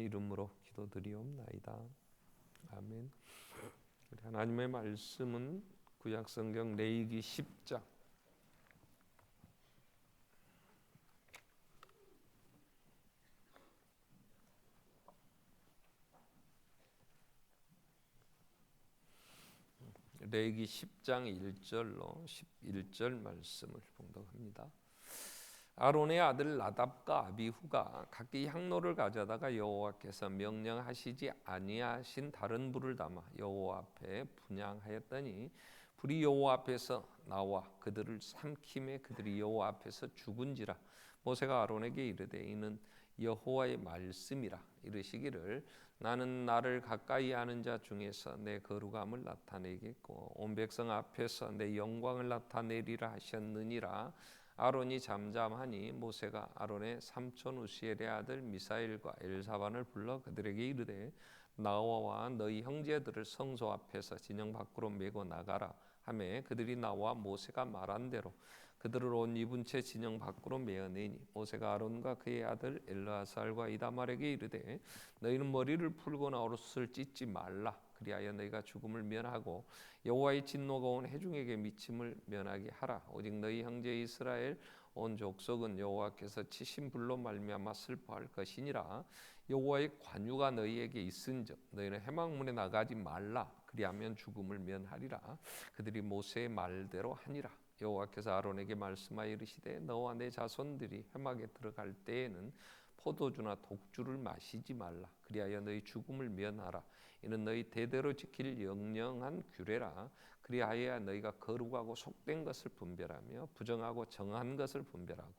예수님의 이름으로 기도드리옵나이다. 아멘. 우리 하나님의 말씀은 구약성경 레위기 10장 레위기 10장 1절로 11절 말씀을 봉독합니다. 아론의 아들 나답과 아비후가 각기 향로를 가져다가 여호와께서 명령하시지 아니하신 다른 불을 담아 여호와 앞에 분향하였더니 불이 여호와 앞에서 나와 그들을 삼키매 그들이 여호와 앞에서 죽은지라. 모세가 아론에게 이르되 이는 여호와의 말씀이라. 이르시기를 나는 나를 가까이 하는 자 중에서 내 거룩함을 나타내겠고 온 백성 앞에서 내 영광을 나타내리라 하셨느니라. 아론이 잠잠하니 모세가 아론의 삼촌 우시엘의 아들 미사엘과 엘사반을 불러 그들에게 이르되 나와 너희 형제들을 성소 앞에서 진영 밖으로 메고 나가라 하매 그들이 나와 모세가 말한 대로 그들을 옷 입은 채 진영 밖으로 메어내니 모세가 아론과 그의 아들 엘르아살과 이다말에게 이르되 너희는 머리를 풀거나 옷을 찢지 말라. 그리하여 너희가 죽음을 면하고 여호와의 진노가 온 회중에게 미침을 면하게 하라. 오직 너희 형제 이스라엘 온 족속은 여호와께서 치신 불로 말미암아 슬퍼할 것이니라. 여호와의 관유가 너희에게 있은즉 너희는 회막문에 나가지 말라. 그리하면 죽음을 면하리라. 그들이 모세의 말대로 하니라. 여호와께서 아론에게 말씀하여 이르시되 너와 내 자손들이 회막에 들어갈 때에는 포도주나 독주를 마시지 말라. 그리하여 너희 죽음을 면하라. 이는 너희 대대로 지킬 영영한 규례라. 그리하여야 너희가 거룩하고 속된 것을 분별하며 부정하고 정한 것을 분별하고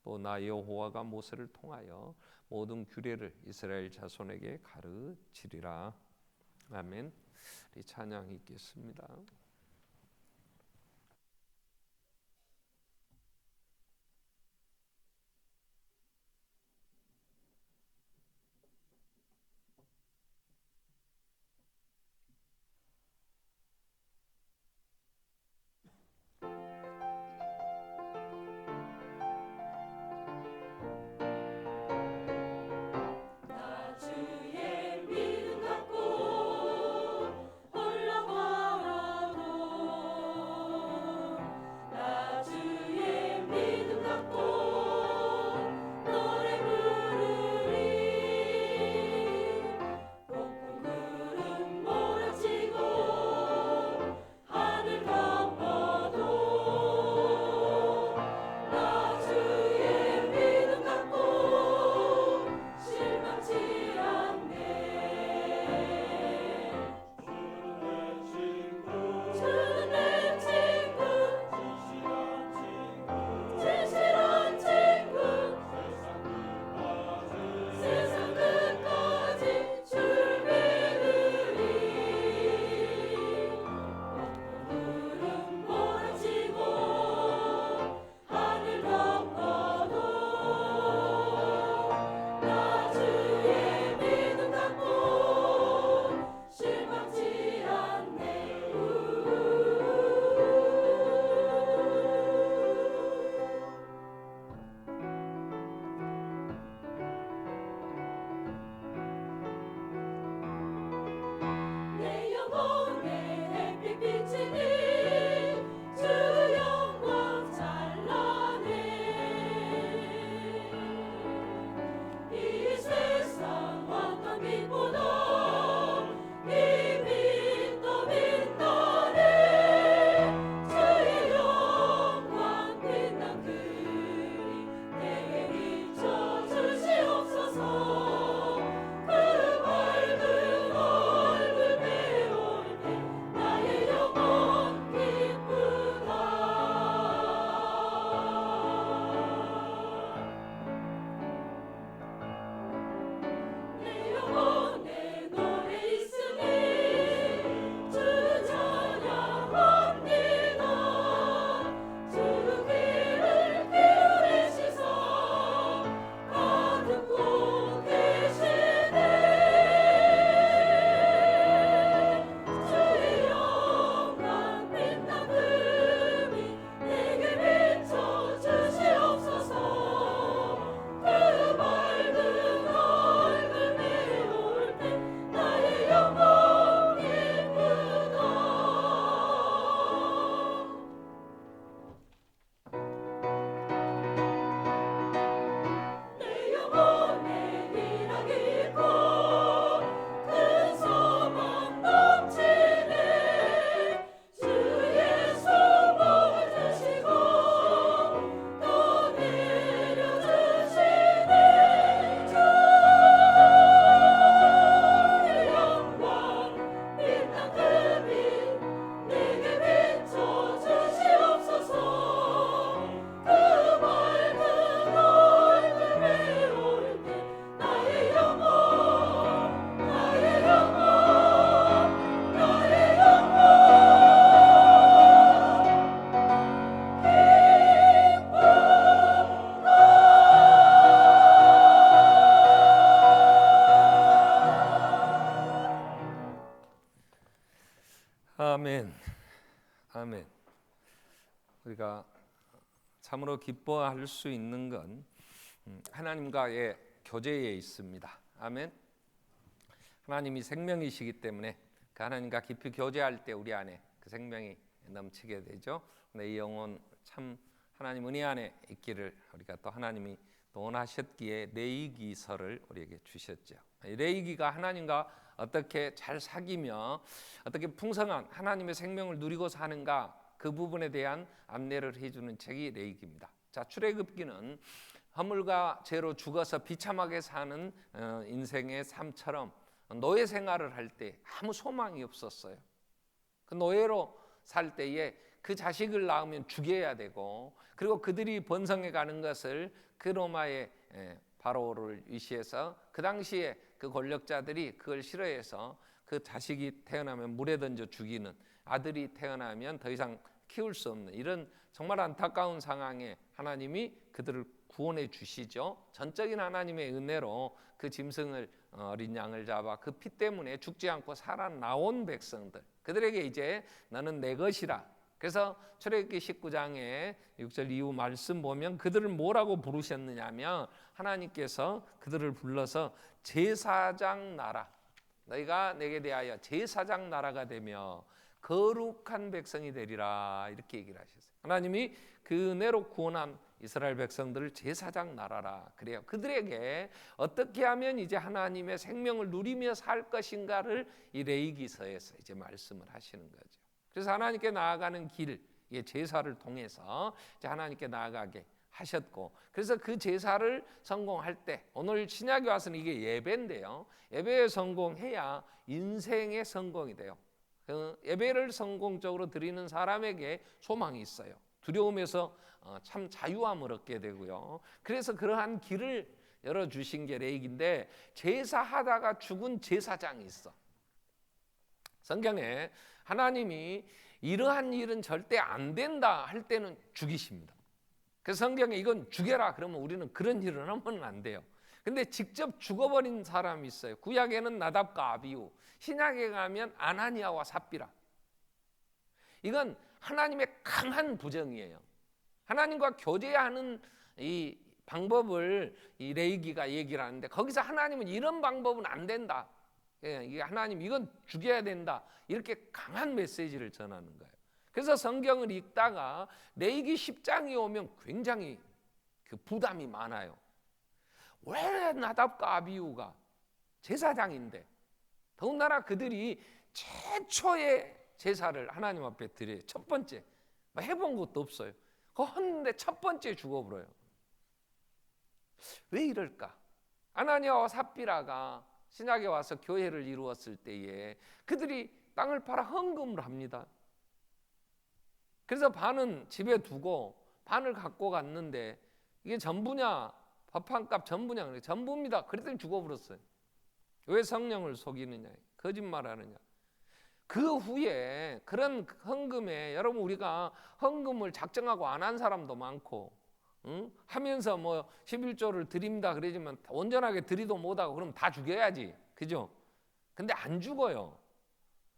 또 나 여호와가 모세를 통하여 모든 규례를 이스라엘 자손에게 가르치리라. 아멘. 우리 찬양 읽겠습니다. 주의 믿음 갖고 올라가라. 아멘. 아멘. 우리가 참으로 기뻐할 수 있는 건 하나님과의 교제에 있습니다. 아멘. 하나님이 생명이시기 때문에 그 하나님과 깊이 교제할 때 우리 안에 그 생명이 넘치게 되죠. 내 영혼 참 하나님 은혜 안에 있기를 우리가 또 하나님이 또 원하셨기에 레위기서를 우리에게 주셨죠. 레위기가 하나님과 어떻게 잘 사귀며 어떻게 풍성한 하나님의 생명을 누리고 사는가 그 부분에 대한 안내를 해주는 책이 레위기입니다. 자, 출애굽기는 허물과 죄로 죽어서 비참하게 사는 인생의 삶처럼 노예 생활을 할 때 아무 소망이 없었어요. 그 노예로 살 때에 그 자식을 낳으면 죽여야 되고, 그리고 그들이 번성해 가는 것을 그 로마의 바로를 위시해서 그 당시에 그 권력자들이 그걸 싫어해서 그 자식이 태어나면 물에 던져 죽이는, 아들이 태어나면 더 이상 키울 수 없는 이런 정말 안타까운 상황에 하나님이 그들을 구원해 주시죠. 전적인 하나님의 은혜로 그 짐승을 어린 양을 잡아 그 피 때문에 죽지 않고 살아나온 백성들, 그들에게 이제 너는 내 것이라. 그래서 출애굽기 19장에 6절 이후 말씀 보면 그들을 뭐라고 부르셨느냐면 하나님께서 그들을 불러서 제사장 나라, 너희가 내게 대하여 제사장 나라가 되며 거룩한 백성이 되리라, 이렇게 얘기를 하셨어요. 하나님이 그 은혜로 구원한 이스라엘 백성들을 제사장 나라라 그래요. 그들에게 어떻게 하면 이제 하나님의 생명을 누리며 살 것인가를 이 레위기서에서 이제 말씀을 하시는 거죠. 그래서 하나님께 나아가는 길, 제사를 통해서 이제 하나님께 나아가게 하셨고, 그래서 그 제사를 성공할 때 오늘 신약에 와서는 이게 예배인데요. 예배에 성공해야 인생의 성공이 돼요. 예배를 성공적으로 드리는 사람에게 소망이 있어요. 두려움에서 참 자유함을 얻게 되고요. 그래서 그러한 길을 열어주신 게 레위기인데, 제사하다가 죽은 제사장이 있어. 성경에 하나님이 이러한 일은 절대 안 된다 할 때는 죽이십니다. 그래서 성경에 이건 죽여라 그러면 우리는 그런 일을 하면 안 돼요. 근데 직접 죽어버린 사람이 있어요. 구약에는 나답과 아비후, 신약에 가면 아나니아와 삽비라. 이건 하나님의 강한 부정이에요. 하나님과 교제하는 이 방법을 이 레위기가 얘기를 하는데, 거기서 하나님은 이런 방법은 안 된다, 이게 하나님 이건 죽여야 된다, 이렇게 강한 메시지를 전하는 거예요. 그래서 성경을 읽다가 레위기 10장이 오면 굉장히 그 부담이 많아요. 왜 나답과 아비후가 제사장인데, 더군다나 그들이 최초의 제사를 하나님 앞에 드려요. 첫 번째, 해본 것도 없어요. 그거 했는데 첫 번째 죽어버려요. 왜 이럴까? 아나니아와 삽비라가 신약에 와서 교회를 이루었을 때에 그들이 땅을 팔아 헌금을 합니다. 그래서 반은 집에 두고 반을 갖고 갔는데, 이게 전부냐, 밥 한 값 전부냐, 전부입니다. 그랬더니 죽어버렸어요. 왜 성령을 속이느냐, 거짓말하느냐. 그 후에 그런 헌금에, 여러분 우리가 헌금을 작정하고 안 한 사람도 많고, 하면서 11조를 드립니다 그러지만 온전하게 드리도 못하고 그럼 다 죽여야지, 그죠? 근데 안 죽어요.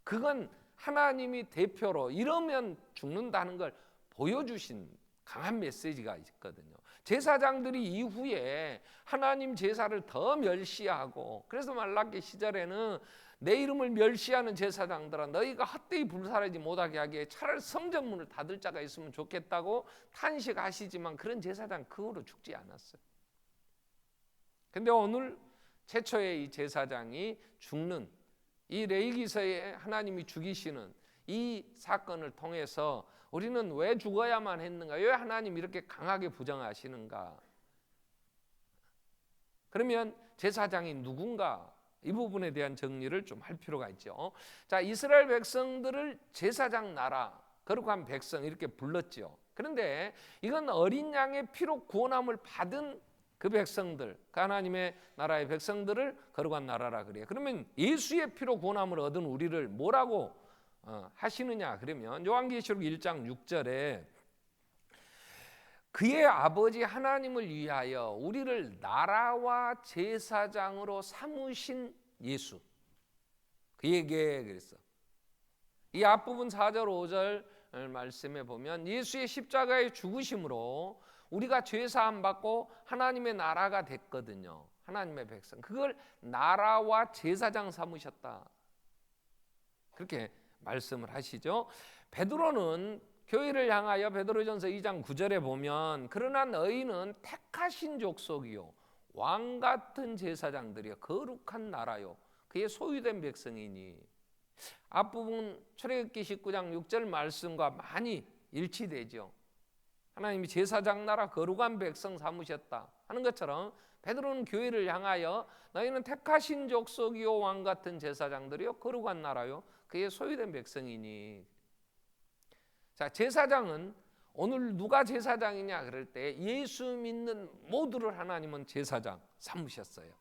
그건 하나님이 대표로 이러면 죽는다는 걸 보여주신 강한 메시지가 있거든요. 제사장들이 이후에 하나님 제사를 더 멸시하고, 그래서 말라기 시절에는 내 이름을 멸시하는 제사장들아, 너희가 헛되이 불살하지 못하게 하기에 차라리 성전문을 닫을 자가 있으면 좋겠다고 탄식하시지만, 그런 제사장 그 후로 죽지 않았어요. 근데 오늘 최초의 이 제사장이 죽는 이 레위기서에 하나님이 죽이시는 이 사건을 통해서 우리는 왜 죽어야만 했는가, 왜 하나님 이렇게 강하게 부정하시는가. 그러면 제사장이 누군가, 이 부분에 대한 정리를 좀 할 필요가 있죠. 자, 이스라엘 백성들을 제사장 나라, 거룩한 백성 이렇게 불렀죠. 그런데 이건 어린 양의 피로 구원함을 받은 그 백성들, 그 하나님의 나라의 백성들을 거룩한 나라라 그래요. 그러면 예수의 피로 구원함을 얻은 우리를 뭐라고 하시느냐 그러면 요한계시록 1장 6절에 그의 아버지 하나님을 위하여 우리를 나라와 제사장으로 삼으신 예수, 그에게 그랬어. 이 앞부분 4절 5절 말씀에 보면 예수의 십자가의 죽으심으로 우리가 죄 사함 받고 하나님의 나라가 됐거든요. 하나님의 백성. 그걸 나라와 제사장 삼으셨다. 그렇게 말씀을 하시죠. 베드로는 교회를 향하여 베드로전서 2장 9절에 보면 그러나 너희는 택하신 족속이요 왕 같은 제사장들이요 거룩한 나라요 그의 소유된 백성이니. 앞부분 출애굽기 19장 6절 말씀과 많이 일치되죠. 하나님이 제사장 나라 거룩한 백성 삼으셨다 하는 것처럼 베드로는 교회를 향하여 너희는 택하신 족속이요 왕 같은 제사장들이요 거룩한 나라요 그의 소유된 백성이니. 자, 제사장은 오늘 누가 제사장이냐 그럴 때 예수 믿는 모두를 하나님은 제사장 삼으셨어요.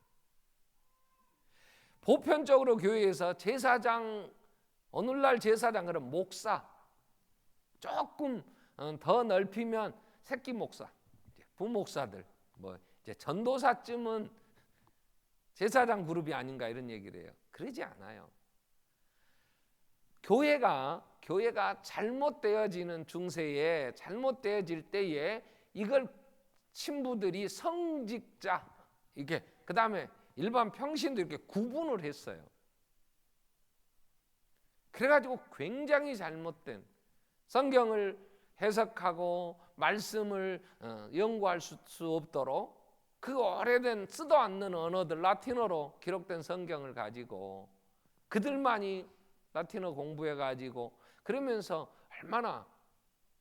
보편적으로 교회에서 제사장, 오늘날 제사장은 목사, 조금 더 넓히면 새끼 목사, 부목사들, 뭐 이제 전도사쯤은 제사장 그룹이 아닌가 이런 얘기를 해요. 그러지 않아요. 교회가 잘못되어지는 중세에 잘못되어질 때에 이걸 신부들이 성직자 이게 그 다음에 일반 평신도 이렇게 구분을 했어요. 그래가지고 굉장히 잘못된 성경을 해석하고 말씀을 연구할 수 없도록 그 오래된 쓰도 않는 언어들 라틴어로 기록된 성경을 가지고 그들만이 라틴어 공부해가지고 그러면서 얼마나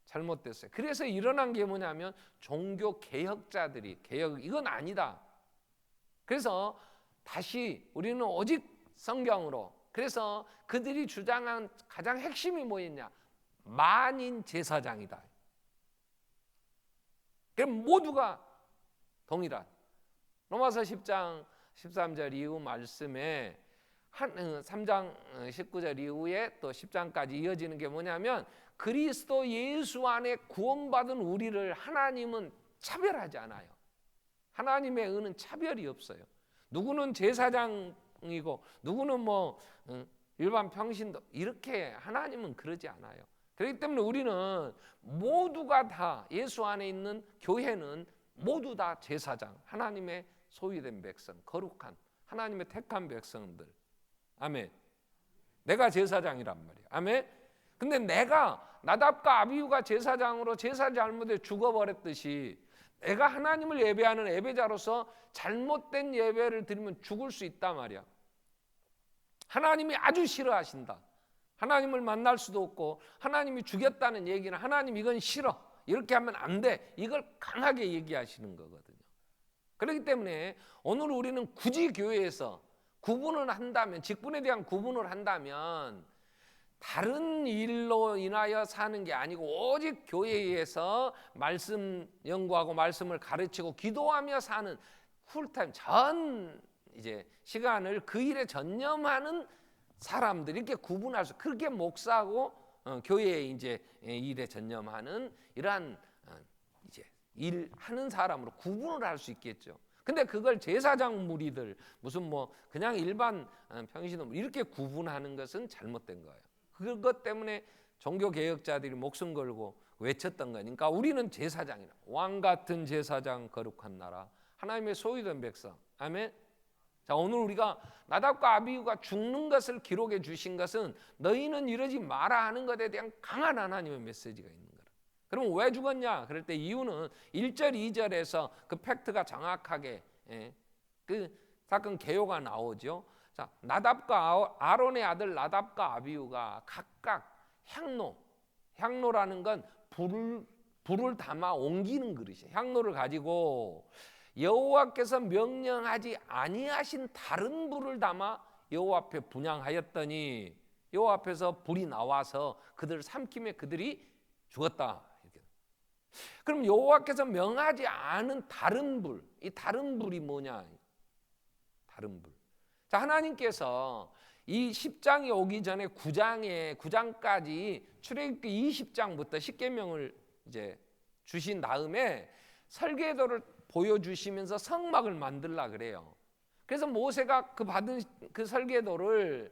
잘못됐어요. 그래서 일어난 게 뭐냐면 종교 개혁자들이 이건 아니다. 그래서 다시 우리는 오직 성경으로. 그래서 그들이 주장한 가장 핵심이 뭐였냐? 만인 제사장이다. 그럼 모두가 동일한. 로마서 10장 13절 이후 말씀에 3장 19절 이후에 또 10장까지 이어지는 게 뭐냐면 그리스도 예수 안에 구원받은 우리를 하나님은 차별하지 않아요. 하나님의 은은 차별이 없어요. 누구는 제사장이고 누구는 뭐 일반 평신도 이렇게 하나님은 그러지 않아요. 그렇기 때문에 우리는 모두가 다 예수 안에 있는 교회는 모두 다 제사장, 하나님의 소유된 백성, 거룩한 하나님의 택한 백성들. 아멘. 내가 제사장이란 말이야. 아멘. 근데 내가 나답과 아비후가 제사장으로 제사 잘못에 죽어버렸듯이 내가 하나님을 예배하는 예배자로서 잘못된 예배를 드리면 죽을 수 있단 말이야. 하나님이 아주 싫어하신다. 하나님을 만날 수도 없고 하나님이 죽였다는 얘기는 하나님 이건 싫어. 이렇게 하면 안 돼. 이걸 강하게 얘기하시는 거거든요. 그렇기 때문에 오늘 우리는 굳이 교회에서 구분을 한다면 직분에 대한 구분을 한다면 다른 일로 인하여 사는 게 아니고 오직 교회에서 말씀 연구하고 말씀을 가르치고 기도하며 사는 풀타임 전 이제 시간을 그 일에 전념하는 사람들이 이렇게 구분할 수 그렇게 목사하고 교회에 이제 일에 전념하는 이러한 이제 일하는 사람으로 구분을 할 수 있겠죠. 근데 그걸 제사장 무리들 무슨 뭐 그냥 일반 평신도 이렇게 구분하는 것은 잘못된 거예요. 그것 때문에 종교 개혁자들이 목숨 걸고 외쳤던 거니까 우리는 제사장이라 왕 같은 제사장 거룩한 나라 하나님의 소유된 백성. 아멘. 자, 오늘 우리가 나답과 아비후가 죽는 것을 기록해 주신 것은 너희는 이러지 마라 하는 것에 대한 강한 하나님의 메시지가 있는 거라. 그럼 왜 죽었냐? 그럴 때 이유는 1절 2절에서 그 팩트가 정확하게 그 사건 개요가 나오죠. 자, 나답과 아론의 아들 나답과 아비후가 각각 향로라는 건 불을 담아 옮기는 그릇이에요. 향로를 가지고 여호와께서 명령하지 아니하신 다른 불을 담아 여호와 앞에 분향하였더니 여호와 앞에서 불이 나와서 그들을 삼킴에 그들이 죽었다. 그럼 여호와께서 명하지 않은 다른 불, 이 다른 불이 뭐냐? 다른 불. 자, 하나님께서 이 10장이 오기 전에 9장까지 출애굽기 20장부터 십계명을 이제 주신 다음에 설계도를 보여주시면서 성막을 만들라 그래요. 그래서 모세가 그 받은 그 설계도를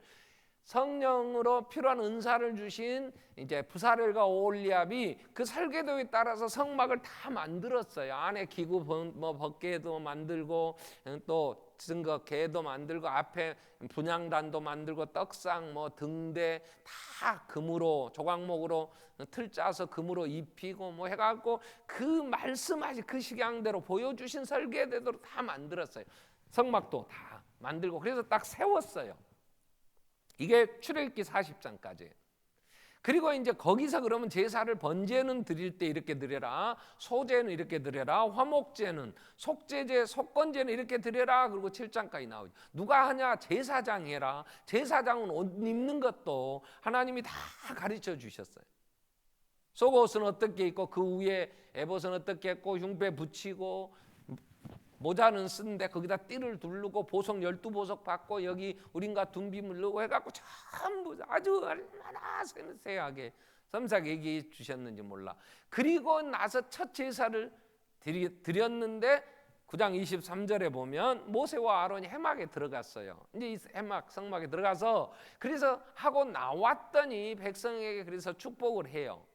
성령으로 필요한 은사를 주신 이제 부사렐과 오홀리압이 그 설계도에 따라서 성막을 다 만들었어요. 안에 기구 뭐 법궤도 만들고 또 증거궤도 만들고 앞에 분향단도 만들고 떡상 뭐 등대 다 금으로 조각목으로 틀 짜서 금으로 입히고 뭐 해갖고 그 말씀하신 그 식양대로 보여주신 설계대로 다 만들었어요. 성막도 다 만들고 그래서 딱 세웠어요. 이게 출애굽기 40장까지예요. 그리고 이제 거기서 그러면 제사를 번제는 드릴 때 이렇게 드려라, 소제는 이렇게 드려라, 화목제는 속제제, 속건제는 이렇게 드려라. 그리고 7장까지 나오죠. 누가 하냐? 제사장 해라. 제사장은 옷 입는 것도 하나님이 다 가르쳐 주셨어요. 속옷은 어떻게 입고 그 위에 에봇은 어떻게 입고 흉배 붙이고 모자는 쓰는데 거기다 띠를 두르고 보석 12보석 받고 여기 우린가 둔비물 넣고 해갖고 전부 아주 얼마나 세세하게 섬세하게 얘기해 주셨는지 몰라. 그리고 나서 첫 제사를 드렸는데 9장 23절에 보면 모세와 아론이 해막에 들어갔어요. 이제 이 해막 성막에 들어가서 그래서 하고 나왔더니 백성에게 그래서 축복을 해요.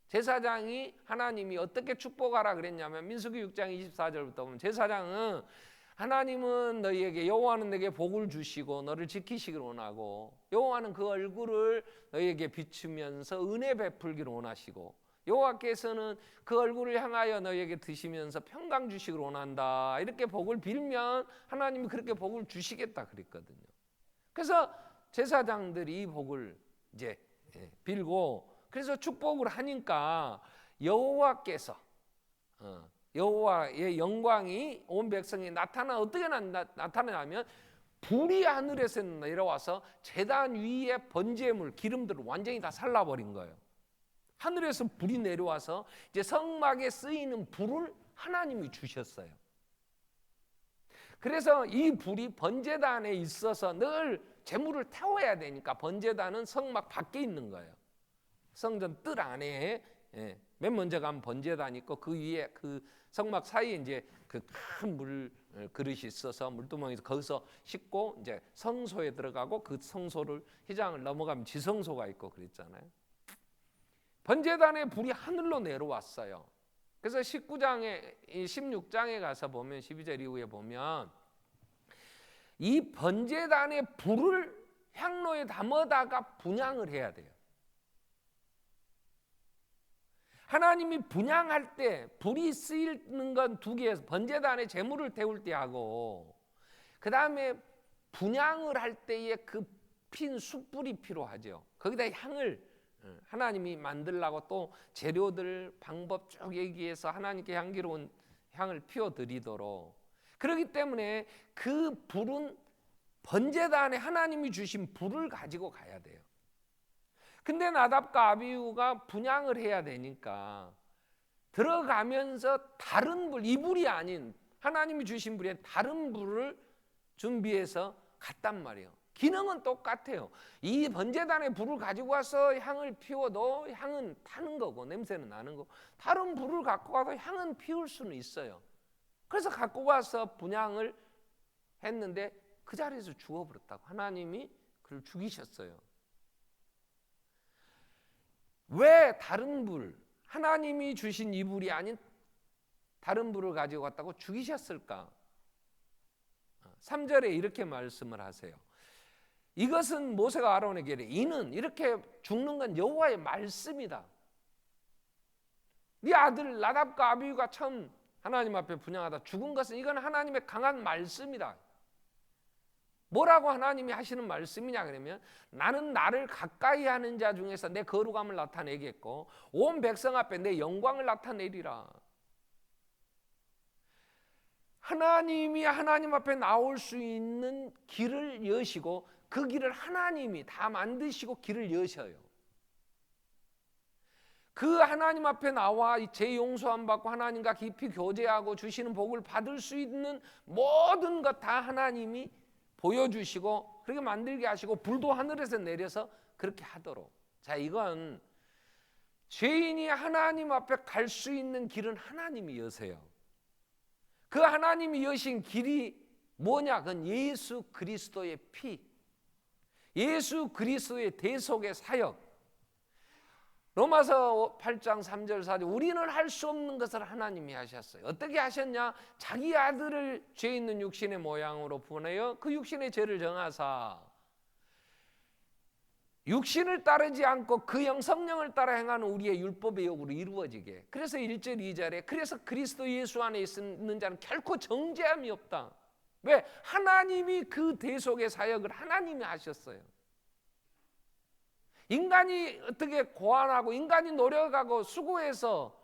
제사장이 하나님이 어떻게 축복하라 그랬냐면 민수기 6장 24절부터 보면 제사장은 하나님은 너희에게 여호와는 내게 복을 주시고 너를 지키시기를 원하고 여호와는 그 얼굴을 너희에게 비추면서 은혜 베풀기를 원하시고 여호와께서는 그 얼굴을 향하여 너희에게 드시면서 평강 주시기를 원한다. 이렇게 복을 빌면 하나님이 그렇게 복을 주시겠다 그랬거든요. 그래서 제사장들이 이 복을 이제 빌고 그래서 축복을 하니까 여호와께서 여호와의 영광이 온 백성에 어떻게 나타나냐면 불이 하늘에서 내려와서 제단 위에 번제물 기름들을 완전히 다 살라버린 거예요. 하늘에서 불이 내려와서 이제 성막에 쓰이는 불을 하나님이 주셨어요. 그래서 이 불이 번제단에 있어서 늘 제물을 태워야 되니까 번제단은 성막 밖에 있는 거예요. 성전 뜰 안에 맨 먼저 가면 번제단 있고 그 위에 그 성막 사이에 이제 그 큰 물 그릇이 있어서 물두멍에서 거기서 씻고 이제 성소에 들어가고 그 성소를 휘장을 넘어가면 지성소가 있고 그랬잖아요. 번제단의 불이 하늘로 내려왔어요. 그래서 16장에 가서 보면 12절 이후에 보면 이 번제단의 불을 향로에 담아다가 분향을 해야 돼요. 하나님이 분향할 때 불이 쓰이는 건 두 개에서 번제단에 제물을 태울 때 하고 그 다음에 분향을 할 때에 그 핀 숯불이 필요하죠. 거기다 향을 하나님이 만들라고 또 재료들 방법 쭉 얘기해서 하나님께 향기로운 향을 피워드리도록 그렇기 때문에 그 불은 번제단에 하나님이 주신 불을 가지고 가야 돼요. 근데 나답과 아비후가 분향을 해야 되니까 들어가면서 다른 불, 이 불이 아닌 하나님이 주신 불에 다른 불을 준비해서 갔단 말이에요. 기능은 똑같아요. 이 번제단에 불을 가지고 와서 향을 피워도 향은 타는 거고 냄새는 나는 거고 다른 불을 갖고 가서 향은 피울 수는 있어요. 그래서 갖고 와서 분향을 했는데 그 자리에서 죽어버렸다고 하나님이 그를 죽이셨어요. 왜 다른 불, 하나님이 주신 이 불이 아닌 다른 불을 가지고 왔다고 죽이셨을까? 3절에 이렇게 말씀을 하세요. 이것은 모세가 아론에게 이르되 이는 이렇게 죽는 건 여호와의 말씀이다. 네 아들 나답과 아비후가 처음 하나님 앞에 분향하다 죽은 것은 이건 하나님의 강한 말씀이다. 뭐라고 하나님이 하시는 말씀이냐 그러면 나는 나를 가까이 하는 자 중에서 내 거룩함을 나타내겠고 온 백성 앞에 내 영광을 나타내리라. 하나님이 하나님 앞에 나올 수 있는 길을 여시고 그 길을 하나님이 다 만드시고 길을 여셔요. 그 하나님 앞에 나와 제 용서함 받고 하나님과 깊이 교제하고 주시는 복을 받을 수 있는 모든 것 다 하나님이 보여주시고 그렇게 만들게 하시고 불도 하늘에서 내려서 그렇게 하도록. 자, 이건 죄인이 하나님 앞에 갈 수 있는 길은 하나님이 여세요. 그 하나님이 여신 길이 뭐냐? 그건 예수 그리스도의 피. 예수 그리스도의 대속의 사역. 로마서 8장 3절 4절 우리는 할 수 없는 것을 하나님이 하셨어요. 어떻게 하셨냐? 자기 아들을 죄 있는 육신의 모양으로 보내어 그 육신의 죄를 정하사 육신을 따르지 않고 그 영 성령을 따라 행하는 우리의 율법의 욕으로 이루어지게. 그래서 1절 2절에 그래서 그리스도 예수 안에 있는 자는 결코 정죄함이 없다. 왜? 하나님이 그 대속의 사역을 하나님이 하셨어요. 인간이 어떻게 고안하고 인간이 노력하고 수고해서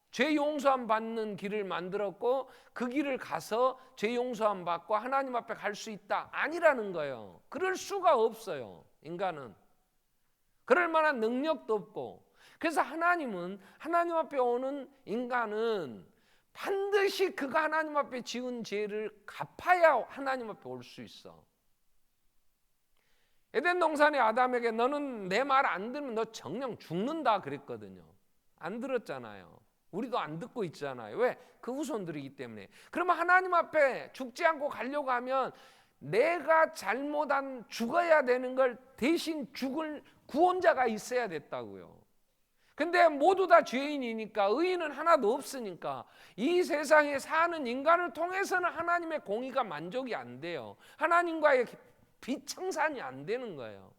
죄 용서함 받는 길을 만들었고 그 길을 가서 죄 용서함 받고 하나님 앞에 갈 수 있다? 아니라는 거예요. 그럴 수가 없어요. 인간은 그럴 만한 능력도 없고. 그래서 하나님은 하나님 앞에 오는 인간은 반드시 그가 하나님 앞에 지은 죄를 갚아야 하나님 앞에 올 수 있어. 에덴 동산의 아담에게 너는 내 말 안 들으면 너 정령 죽는다 그랬거든요. 안 들었잖아요. 우리도 안 듣고 있잖아요. 왜? 그 후손들이기 때문에. 그러면 하나님 앞에 죽지 않고 가려고 하면 내가 잘못한 죽어야 되는 걸 대신 죽을 구원자가 있어야 됐다고요. 근데 모두 다 죄인이니까 의인은 하나도 없으니까 이 세상에 사는 인간을 통해서는 하나님의 공의가 만족이 안 돼요. 하나님과의 비청산이 안 되는 거예요.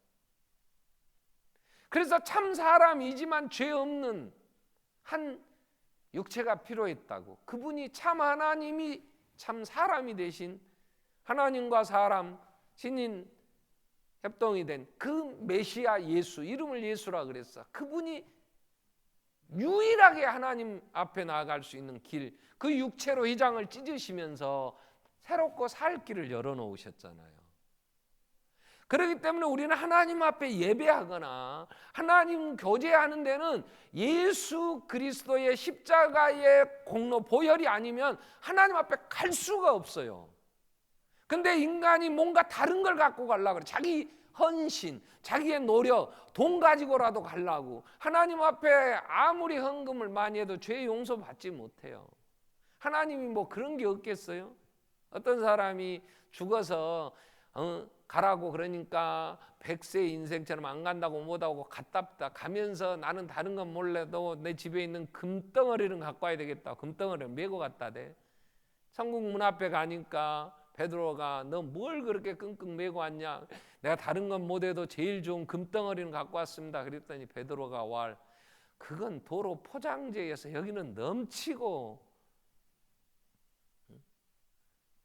그래서 참 사람이지만 죄 없는 한 육체가 필요했다고. 그분이 참 하나님이 참 사람이 되신 하나님과 사람 신인 협동이 된 그 메시아 예수, 이름을 예수라 그랬어. 그분이 유일하게 하나님 앞에 나아갈 수 있는 길, 그 육체로 휘장을 찢으시면서 새롭고 살 길을 열어놓으셨잖아요. 그렇기 때문에 우리는 하나님 앞에 예배하거나 하나님 교제하는 데는 예수 그리스도의 십자가의 공로 보혈이 아니면 하나님 앞에 갈 수가 없어요. 근데 인간이 뭔가 다른 걸 갖고 가려고 그래. 자기 헌신, 자기의 노력, 돈 가지고라도 가려고. 하나님 앞에 아무리 헌금을 많이 해도 죄 용서 받지 못해요. 하나님이 뭐 그런 게 없겠어요? 어떤 사람이 죽어서 가라고 그러니까 100세 인생처럼 안 간다고 못하고 갔답다. 가면서 나는 다른 건 몰라도 내 집에 있는 금덩어리는 갖고 와야 되겠다. 금덩어리를 메고 갔다대. 천국 문 앞에 가니까 베드로가 너 뭘 그렇게 끙끙 메고 왔냐? 내가 다른 건 못해도 제일 좋은 금덩어리는 갖고 왔습니다. 그랬더니 베드로가 왈 그건 도로 포장재여서 여기는 넘치고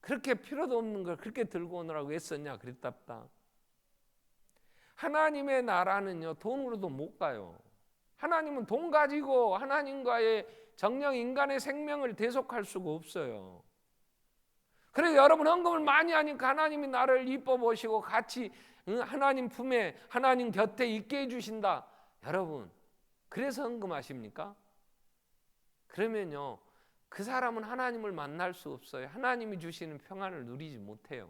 그렇게 필요도 없는 걸 그렇게 들고 오느라고 애썼냐 그랬답다. 하나님의 나라는요 돈으로도 못 가요. 하나님은 돈 가지고 하나님과의 정령 인간의 생명을 대속할 수가 없어요. 그래서 여러분 헌금을 많이 하니까 하나님이 나를 이뻐 보시고 같이 하나님 품에 하나님 곁에 있게 해주신다. 여러분 그래서 헌금하십니까? 그러면요 그 사람은 하나님을 만날 수 없어요. 하나님이 주시는 평안을 누리지 못해요.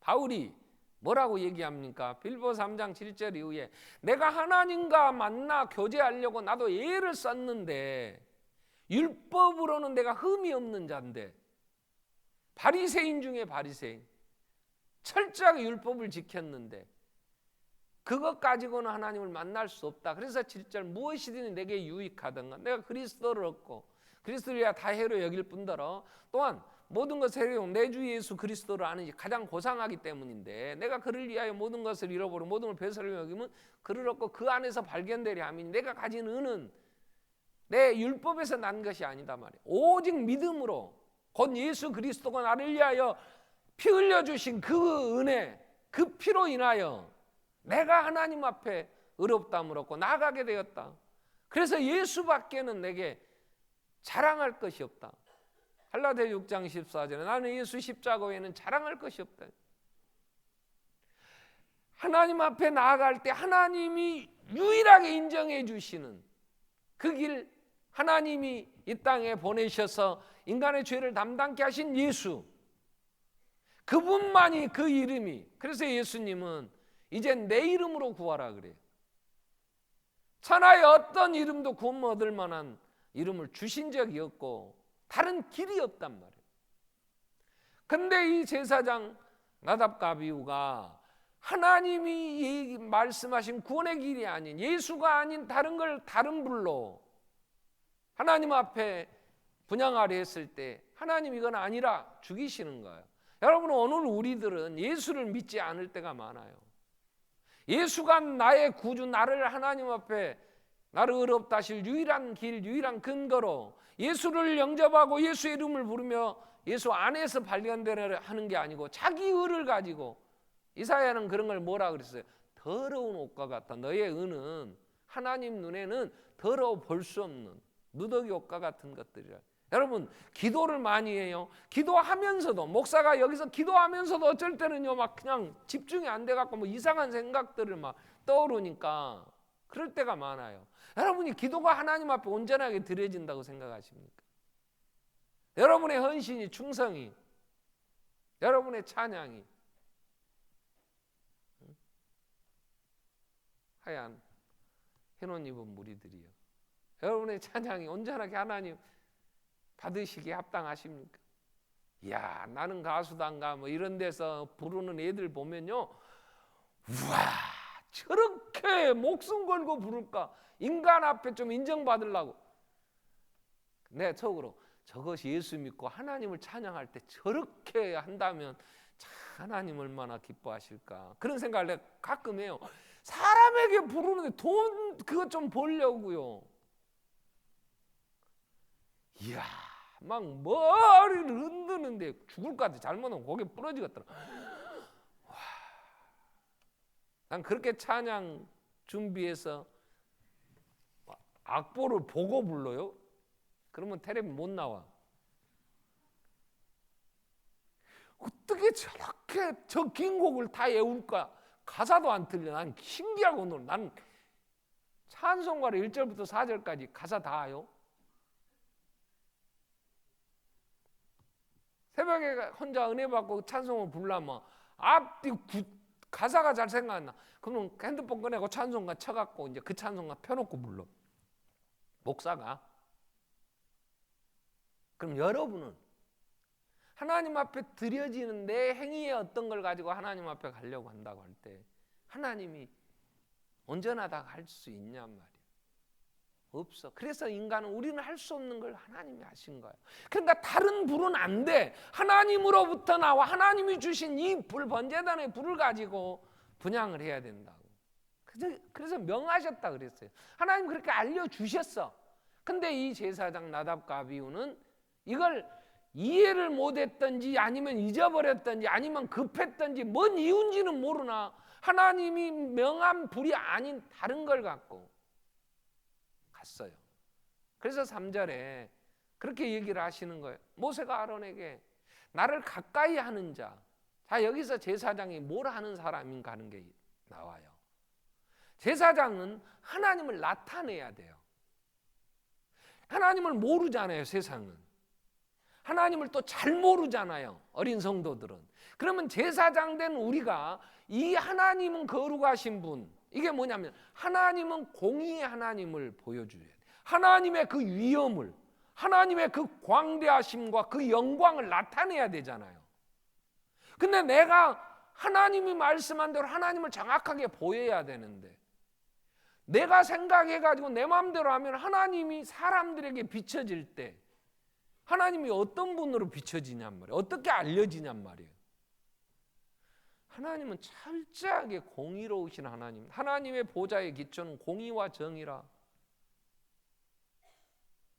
바울이 뭐라고 얘기합니까? 빌보 3장 7절 이후에 내가 하나님과 만나 교제하려고 나도 애를 썼는데 율법으로는 내가 흠이 없는 자인데 바리새인 중에 바리새인 철저하게 율법을 지켰는데 그것 가지고는 하나님을 만날 수 없다. 그래서 7절 무엇이든 내게 유익하던가 내가 그리스도를 얻고 그리스도를 다 해로 여길 뿐더러 또한 모든 것을 해로 내 주 예수 그리스도를 아는 게 가장 고상하기 때문인데 내가 그를 위하여 모든 것을 잃어버리고 모든 걸 배설로 여기면 그를 얻고 그 안에서 발견되리 함이니 내가 가진 은은 내 율법에서 난 것이 아니다 말이에요. 오직 믿음으로 곧 예수 그리스도가 나를 위하여 피 흘려주신 그 은혜 그 피로 인하여 내가 하나님 앞에 의롭다함을 얻고 나아가게 되었다. 그래서 예수밖에는 내게 자랑할 것이 없다. 갈라디아 6장 14절에 나는 예수 십자가 외에는 자랑할 것이 없다. 하나님 앞에 나아갈 때 하나님이 유일하게 인정해 주시는 그 길 하나님이 이 땅에 보내셔서 인간의 죄를 담당케 하신 예수 그분만이 그 이름이 그래서 예수님은 이제 내 이름으로 구하라 그래요. 천하의 어떤 이름도 구원 얻을 만한 이름을 주신 적이 없고 다른 길이 없단 말이에요. 근데 이 제사장 나답과 아비후가 하나님이 말씀하신 구원의 길이 아닌, 예수가 아닌 다른 걸 다른 불로 하나님 앞에 분양하려 했을 때 하나님 이건 아니라 죽이시는 거예요. 여러분, 오늘 우리들은 예수를 믿지 않을 때가 많아요. 예수가 나의 구주, 나를 하나님 앞에 나를 의롭다 하실 유일한 길, 유일한 근거로 예수를 영접하고 예수의 이름을 부르며 예수 안에서 발견되려 하는 게 아니고 자기 의를 가지고, 이사야는 그런 걸 뭐라 그랬어요? 더러운 옷과 같다. 너의 의는 하나님 눈에는 더러워 볼 수 없는 누더기 옷과 같은 것들이라. 여러분, 기도를 많이 해요. 기도하면서도, 목사가 여기서 기도하면서도 어쩔 때는요 막 그냥 집중이 안 돼 갖고 뭐 이상한 생각들을 막 떠오르니까 그럴 때가 많아요. 여러분이 기도가 하나님 앞에 온전하게 드려진다고 생각하십니까? 여러분의 헌신이, 충성이, 여러분의 찬양이 하얀 흰옷 입은 무리들이요, 여러분의 찬양이 온전하게 하나님 받으시기에 합당하십니까? 이야, 나는 가수단가 뭐 이런 데서 부르는 애들 보면요, 우와, 저렇게 목숨 걸고 부를까? 인간 앞에 좀 인정받으려고. 내 속으로 저것이 예수 믿고 하나님을 찬양할 때 저렇게 한다면 하나님 얼마나 기뻐하실까? 그런 생각을 내가 가끔 해요. 사람에게 부르는데 돈 그거 좀 벌려고요. 이야, 막 머리를 흔드는데 죽을 것 같아. 잘못하면 고개 부러지겠더라. 와, 난 그렇게 찬양 준비해서 악보를 보고 불러요. 그러면 텔레비 못 나와. 어떻게 저렇게 저 긴 곡을 다 외울까? 가사도 안 틀려. 난 신기하고 놀라. 난 찬송가를 1절부터 4절까지 가사 다 아요. 새벽에 혼자 은혜 받고 찬송을 부르려면 앞뒤 가사가 잘 생각 안 나. 그러면 핸드폰 꺼내고 찬송가 쳐갖고 이제 그 찬송가 펴놓고 불러. 목사가. 그럼 여러분은 하나님 앞에 드려지는 내 행위의 어떤 걸 가지고 하나님 앞에 가려고 한다고 할 때 하나님이 온전하다고 할 수 있냔 말이에요. 없어. 그래서 인간은, 우리는 할 수 없는 걸 하나님이 하신 거예요. 그러니까 다른 불은 안 돼. 하나님으로부터 나와 하나님이 주신 이 불, 번제단의 불을 가지고 분향을 해야 된다고. 그래서 명하셨다 그랬어요. 하나님 그렇게 알려주셨어. 근데 이 제사장 나답과 아비후는 이걸 이해를 못했던지 아니면 잊어버렸던지 아니면 급했던지 뭔 이유인지는 모르나 하나님이 명한 불이 아닌 다른 걸 갖고 갔어요. 그래서 3절에 그렇게 얘기를 하시는 거예요. 모세가 아론에게 나를 가까이 하는 자. 자, 여기서 제사장이 뭘 하는 사람인가 하는 게 나와요. 제사장은 하나님을 나타내야 돼요. 하나님을 모르잖아요, 세상은. 하나님을 또 잘 모르잖아요, 어린 성도들은. 그러면 제사장 된 우리가 이 하나님은 거룩하신 분, 이게 뭐냐면 하나님은 공의의 하나님을 보여줘야 돼. 하나님의 그 위엄을, 하나님의 그 광대하심과 그 영광을 나타내야 되잖아요. 근데 내가 하나님이 말씀한 대로 하나님을 정확하게 보여야 되는데 내가 생각해가지고 내 마음대로 하면 하나님이 사람들에게 비춰질 때 하나님이 어떤 분으로 비춰지냔 말이에요. 어떻게 알려지냔 말이에요. 하나님은 철저하게 공의로우신 하나님. 하나님의 보좌의 기초는 공의와 정의라.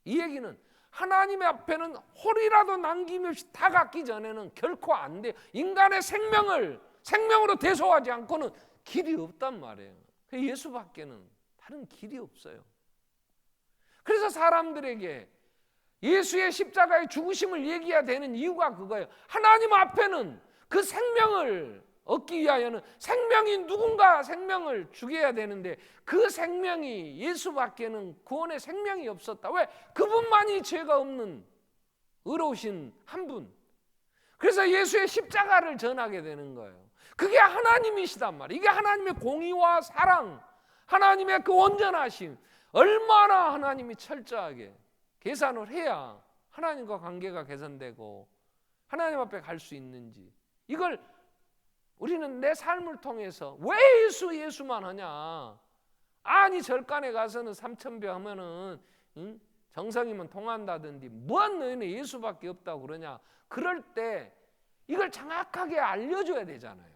이 얘기는 하나님의 앞에는 홀이라도 남김없이 다 갖기 전에는 결코 안 돼. 인간의 생명으로 대소하지 않고는 길이 없단 말이에요. 예수밖에는 다른 길이 없어요. 그래서 사람들에게 예수의 십자가의 죽으심을 얘기해야 되는 이유가 그거예요. 하나님 앞에는 그 생명을 얻기 위하여는 생명이 누군가 생명을 죽여야 되는데 그 생명이 예수밖에는 구원의 생명이 없었다. 왜? 그분만이 죄가 없는 의로우신 한 분. 그래서 예수의 십자가를 전하게 되는 거예요. 그게 하나님이시단 말이에요. 이게 하나님의 공의와 사랑, 하나님의 그 온전하심, 얼마나 하나님이 철저하게 계산을 해야 하나님과 관계가 개선되고 하나님 앞에 갈 수 있는지, 이걸 우리는 내 삶을 통해서 왜 예수만 하냐? 아니 절간에 가서는 3,000배 하면은 정성이면 통한다든지 뭔 너희는 예수밖에 없다고 그러냐? 그럴 때 이걸 정확하게 알려줘야 되잖아요.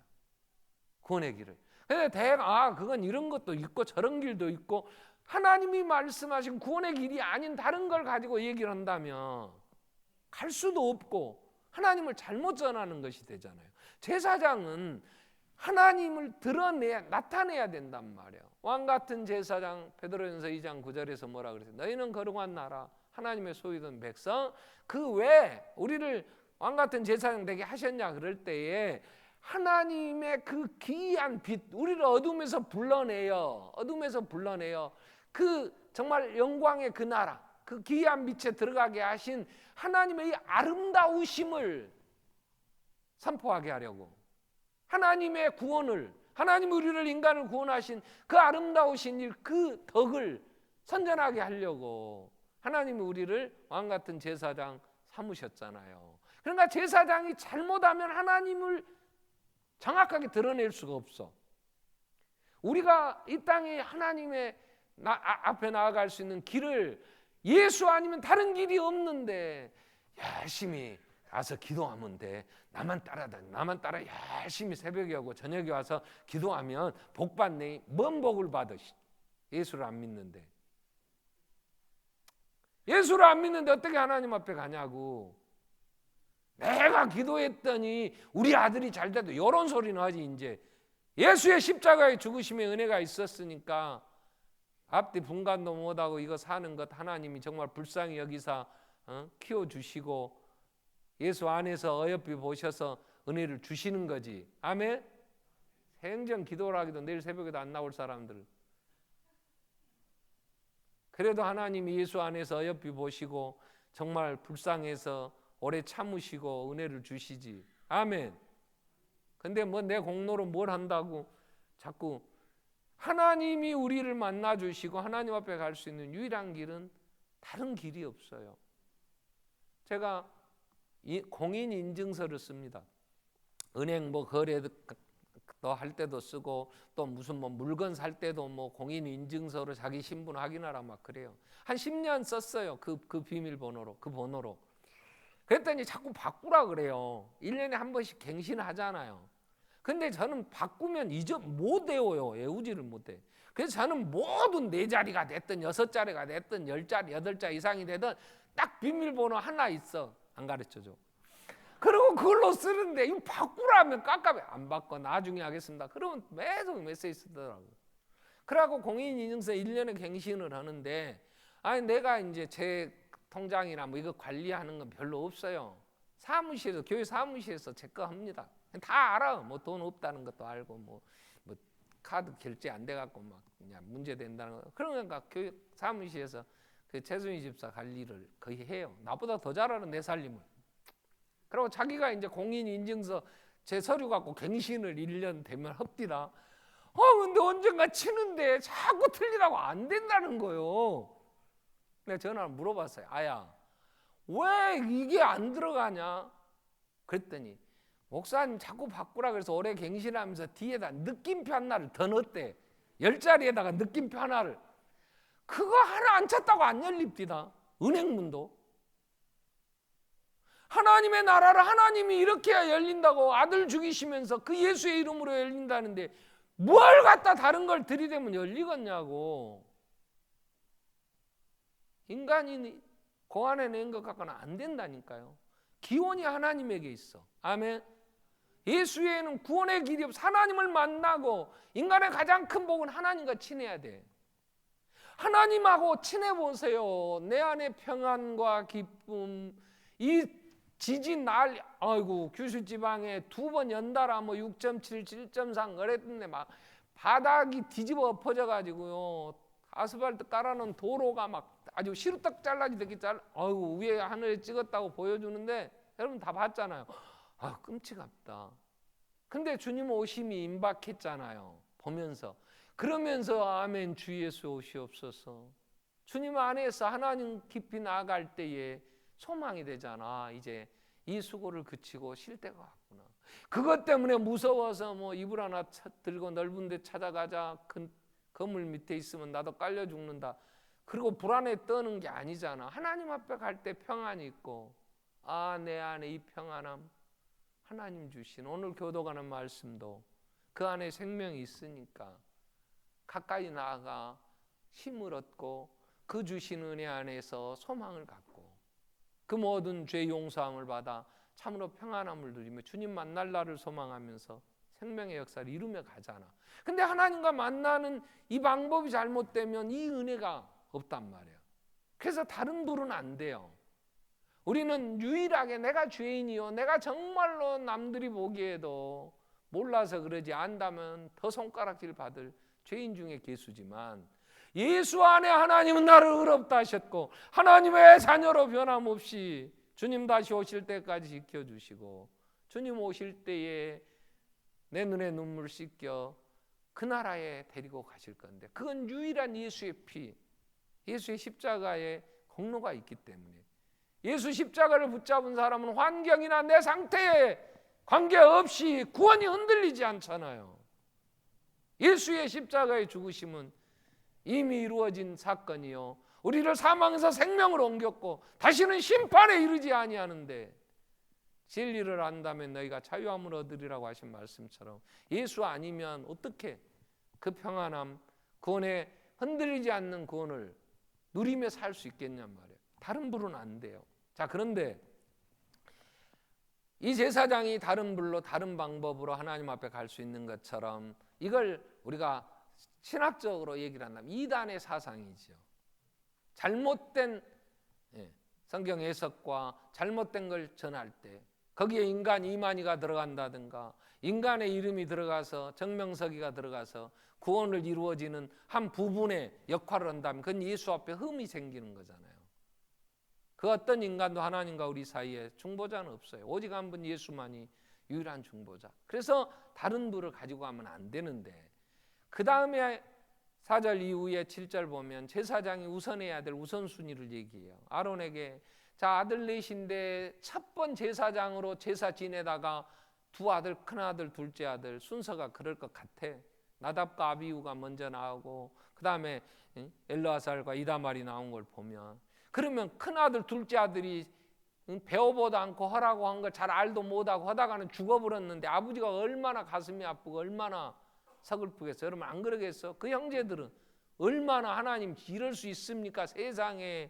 구원의 길을. 근데 그건 이런 것도 있고 저런 길도 있고 하나님이 말씀하신 구원의 길이 아닌 다른 걸 가지고 얘기를 한다면 갈 수도 없고 하나님을 잘못 전하는 것이 되잖아요. 제사장은 하나님을 나타내야 된단 말이에요. 왕같은 제사장, 베드로전서 2장 9절에서 뭐라 그랬어요? 너희는 거룩한 나라, 하나님의 소유된 백성. 그 왜 우리를 왕같은 제사장 되게 하셨냐 그럴 때에 하나님의 그 기이한 빛, 우리를 어둠에서 불러내요. 그 정말 영광의 그 나라, 그 기이한 빛에 들어가게 하신 하나님의 이 아름다우심을 선포하게 하려고, 하나님의 구원을, 하나님 우리를 인간을 구원하신 그 아름다우신 일, 그 덕을 선전하게 하려고 하나님이 우리를 왕같은 제사장 삼으셨잖아요. 그러니까 제사장이 잘못하면 하나님을 정확하게 드러낼 수가 없어. 우리가 이 땅에 하나님의 앞에 나아갈 수 있는 길을 예수 아니면 다른 길이 없는데 열심히 가서 기도하면 돼. 나만 따라 열심히 새벽에 오고 저녁에 와서 기도하면 복 받네. 뭔 복을 받아? 예수를 안 믿는데. 예수를 안 믿는데 어떻게 하나님 앞에 가냐고. 내가 기도했더니 우리 아들이 잘 돼도 이런 소리는 하지. 이제 예수의 십자가의 죽으심의 은혜가 있었으니까 앞뒤 분간도 못하고 이거 사는 것 하나님이 정말 불쌍히 여기사 키워주시고 예수 안에서 어여삐 보셔서 은혜를 주시는 거지. 아멘. 생전 기도를 하기도 내일 새벽에도 안 나올 사람들, 그래도 하나님이 예수 안에서 어여삐 보시고 정말 불쌍해서 오래 참으시고 은혜를 주시지. 아멘. 근데 뭐 내 공로로 뭘 한다고 자꾸. 하나님이 우리를 만나 주시고 하나님 앞에 갈 수 있는 유일한 길은 다른 길이 없어요. 제가 공인인증서를 씁니다. 은행 뭐 거래도 할 때도 쓰고 또 무슨 뭐 물건 살 때도 뭐 공인인증서로 자기 신분 확인하라 막 그래요. 한 10년 썼어요. 그 비밀번호로, 그 번호로. 그랬더니 자꾸 바꾸라 그래요. 1년에 한 번씩 갱신을 하잖아요. 근데 저는 바꾸면 못 외워요. 외우지를 못해. 그래서 저는 모든 4자리가 됐든 6자리가 됐든 10자리, 8자리 이상이 되든 딱 비밀번호 하나 있어. 안 가르쳐줘. 그리고 그걸로 쓰는데 이거 바꾸라면 깜깜해. 안 바꿔. 나중에 하겠습니다. 그러면 계속 메시지 쓰더라고요. 그러고 공인인증서 1년에 갱신을 하는데 아니 내가 이제 제 통장이나 뭐 이거 관리하는 건 별로 없어요. 사무실에서, 교회 사무실에서 제 거 합니다. 다 알아. 뭐 돈 없다는 것도 알고 뭐 카드 결제 안 돼 갖고 막 그냥 문제 된다는 거. 그러니까 교회 사무실에서 그 최순희 집사 관리를 거의 해요. 나보다 더 잘 아는 내 살림을. 그리고 자기가 이제 공인인증서 제 서류 갖고 갱신을 1년 되면 합디다. 근데 언젠가 치는데 자꾸 틀리라고 안 된다는 거예요. 내가 전화를 물어봤어요. 아야, 왜 이게 안 들어가냐? 그랬더니 목사님 자꾸 바꾸라 그래서 올해 갱신하면서 뒤에다 느낌표 하나를 더 넣었대. 10자리에다가 느낌표 하나를. 그거 하나 안 찼다고 안 열립디다. 은행문도. 하나님의 나라를 하나님이 이렇게 해야 열린다고 아들 죽이시면서 그 예수의 이름으로 열린다는데 뭘 갖다 다른 걸 들이대면 열리겠냐고. 인간이 고안해 낸 것 갖고는 안 된다니까요. 기원이 하나님에게 있어. 아멘. 예수 외에는 구원의 길이 없어. 하나님을 만나고 인간의 가장 큰 복은 하나님과 친해야 돼. 하나님하고 친해보세요. 내 안에 평안과 기쁨. 이 지진 아이고 규슈지방에 2번 연달아 뭐 6.7, 7.3 그랬는데 막 바닥이 뒤집어 엎어져 가지고요. 아스팔트 깔아놓은 도로가 막 아주 시루떡 잘라지듯이 아이고 위에 하늘에 찍었다고 보여주는데 여러분 다 봤잖아요. 끔찍합다. 근데 주님 오심이 임박했잖아요. 보면서. 그러면서 아멘 주 예수 오시옵소서. 주님 안에서 하나님 깊이 나아갈 때에 소망이 되잖아. 이제 이 수고를 그치고 쉴 때가 왔구나. 그것 때문에 무서워서 뭐 이불 하나 들고 넓은 데 찾아가자. 건물 밑에 있으면 나도 깔려 죽는다. 그리고 불안에 떠는 게 아니잖아. 하나님 앞에 갈 때 평안이 있고, 내 안에 이 평안함, 하나님 주신 오늘 교도가는 말씀도 그 안에 생명이 있으니까 가까이 나아가 힘을 얻고 그 주신 은혜 안에서 소망을 갖고 그 모든 죄 용서함을 받아 참으로 평안함을 누리며 주님 만날 날을 소망하면서 생명의 역사를 이루며 가잖아. 근데 하나님과 만나는 이 방법이 잘못되면 이 은혜가 없단 말이야. 그래서 다른 불은 안 돼요. 우리는 유일하게 내가 죄인이요, 내가 정말로 남들이 보기에도 몰라서 그러지 안다면 더 손가락질 받을 죄인 중에 괴수지만, 예수 안에 하나님은 나를 의롭다 하셨고 하나님의 자녀로 변함없이 주님 다시 오실 때까지 지켜주시고, 주님 오실 때에 내 눈에 눈물 씻겨 그 나라에 데리고 가실 건데, 그건 유일한 예수의 피, 예수의 십자가의 공로가 있기 때문에, 예수 십자가를 붙잡은 사람은 환경이나 내 상태에 관계없이 구원이 흔들리지 않잖아요. 예수의 십자가의 죽으심은 이미 이루어진 사건이요, 우리를 사망에서 생명으로 옮겼고 다시는 심판에 이르지 아니하는데, 진리를 안다면 너희가 자유함을 얻으리라고 하신 말씀처럼 예수 아니면 어떻게 그 평안함, 구원에 흔들리지 않는 구원을 누리며 살 수 있겠냔 말이에요. 다른 불은 안 돼요. 자, 그런데 이 제사장이 다른 불로 다른 방법으로 하나님 앞에 갈 수 있는 것처럼, 이걸 우리가 신학적으로 얘기를 한다면 이단의 사상이죠. 잘못된 성경 해석과 잘못된 걸 전할 때 거기에 인간 이만희가 들어간다든가 인간의 이름이 들어가서 정명석이가 들어가서 구원을 이루어지는 한 부분의 역할을 한다면 그건 예수 앞에 흠이 생기는 거잖아요. 그 어떤 인간도 하나님과 우리 사이에 중보자는 없어요. 오직 한 분 예수만이 유일한 중보자. 그래서 다른 불을 가지고 가면 안 되는데, 그 다음에 4절 이후에 7절 보면 제사장이 우선해야 될 우선순위를 얘기해요. 아론에게 자, 아들 넷인데 첫 번 제사장으로 제사 지내다가 두 아들, 큰 아들, 둘째 아들 순서가 그럴 것 같아. 나답과 아비후가 먼저 나오고 그 다음에 엘르아살과 이다말이 나온 걸 보면, 그러면 큰 아들, 둘째 아들이 배워보도 않고 하라고 한 걸 잘 알도 못하고 하다가는 죽어버렸는데 아버지가 얼마나 가슴이 아프고 얼마나 서글프겠어. 여러분 안 그러겠어? 그 형제들은 얼마나 하나님 이럴 수 있습니까? 세상에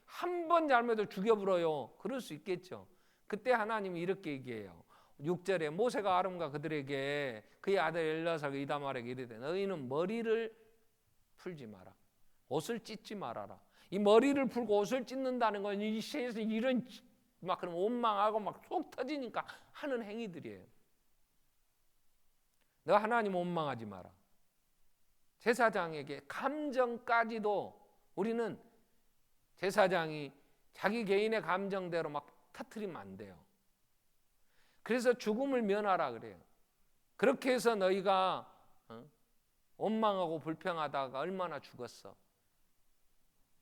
한 번 잘못해도 죽여버려요. 그럴 수 있겠죠. 그때 하나님이 이렇게 얘기해요. 6절에 모세가 아론과 그들에게 그의 아들 엘르아살과 이다말에게 이르되 너희는 머리를 풀지 마라. 옷을 찢지 말아라. 이 머리를 풀고 옷을 찢는다는 건 이 세상에서 이런 막 그럼 원망하고 막 속 터지니까 하는 행위들이에요. 너 하나님 원망하지 마라. 제사장에게 감정까지도 우리는 제사장이 자기 개인의 감정대로 막 터뜨리면 안 돼요. 그래서 죽음을 면하라 그래요. 그렇게 해서 너희가 원망하고 불평하다가 얼마나 죽었어.